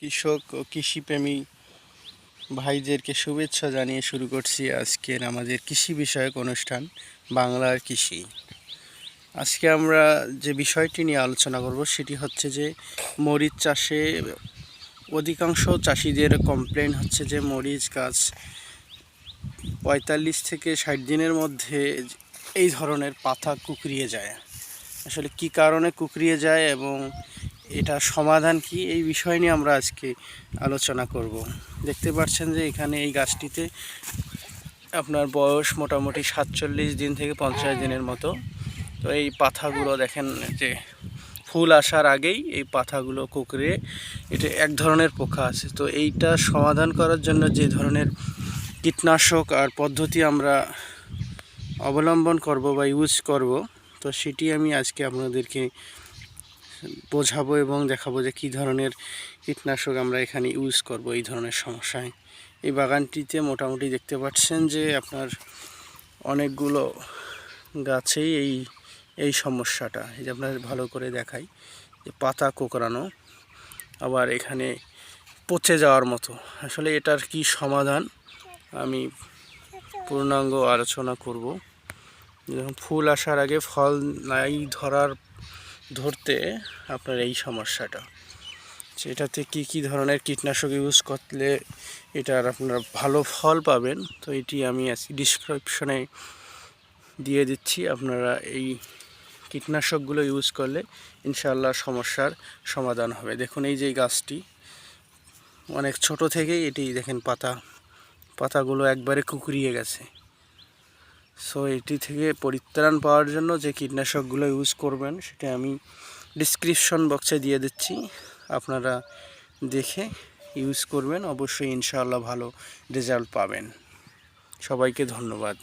কৃষক ও কৃষিপ্রেমী ভাইদেরকে শুভেচ্ছা জানিয়ে শুরু করছি আজকের আমাদের কৃষি বিষয়ক অনুষ্ঠান বাংলার কৃষি। আজকে আমরা যে বিষয়টি নিয়ে আলোচনা করব সেটি হচ্ছে যে মরিচ চাষে অধিকাংশ চাষিদের কমপ্লেন হচ্ছে যে মরিচ গাছ ৪৫ থেকে ৬০ দিনের মধ্যে এই ধরনের পাতা কুঁকড়িয়ে যায়। আসলে কি কারণে কুঁকড়িয়ে যায় এবং এটা সমাধান কি, এই বিষয় নিয়ে আমরা আজকে আলোচনা করব। দেখতে পাচ্ছেন যে এখানে এই গাছটিতে আপনার বয়স মোটামুটি ৪৭ দিন থেকে ৫০ দিনের মতো। তো এই পাতাগুলো দেখেন যে ফুল আসার আগেই এই পাতাগুলো কুঁকড়ে, এটা এক ধরনের পোকা আছে। তো এইটা সমাধান করার জন্য যে ধরনের কীটনাশক আর পদ্ধতি আমরা অবলম্বন করব বা ইউজ করব, তো সেটি আমি আজকে আপনাদেরকে বোঝাবো এবং দেখাবো যে কী ধরনের কীটনাশক আমরা এখানে ইউজ করব এই ধরনের সমস্যায়। এই বাগানটিতে মোটামুটি দেখতে পাচ্ছেন যে আপনার অনেকগুলো গাছেই এই সমস্যাটা, এই যে আপনার ভালো করে দেখাই যে পাতা কোঁকড়ানো, আবার এখানে পচে যাওয়ার মতো। আসলে এটার কি সমাধান আমি পূর্ণাঙ্গ আলোচনা করব। যখন ফুল আসার আগে ফল নাই ধরতে আপনার এই সমস্যাটা, সেটাতে কি ধরনের কীটনাশক ইউজ করলে এটার আপনারা ভালো ফল পাবেন, তো এটি আমি আজকে ডিসক্রিপশনে দিয়ে দিচ্ছি। আপনারা এই কীটনাশকগুলো ইউজ করলে ইনশাআল্লাহ সমস্যার সমাধান হবে। দেখুন এই যে গাছটি অনেক ছোট থেকেই এটি দেখেন পাতাগুলো একবারে কুঁকড়িয়ে গেছে। সো এটি থেকে পরিত্রাণ পাওয়ার জন্য যে কীটনাশকগুলো ইউজ করবেন সেটা আমি ডিসক্রিপশন বক্সে দিয়ে দিচ্ছি, আপনারা দেখে ইউজ করবেন, অবশ্যই ইনশাআল্লাহ ভালো রেজাল্ট পাবেন। সবাইকে ধন্যবাদ।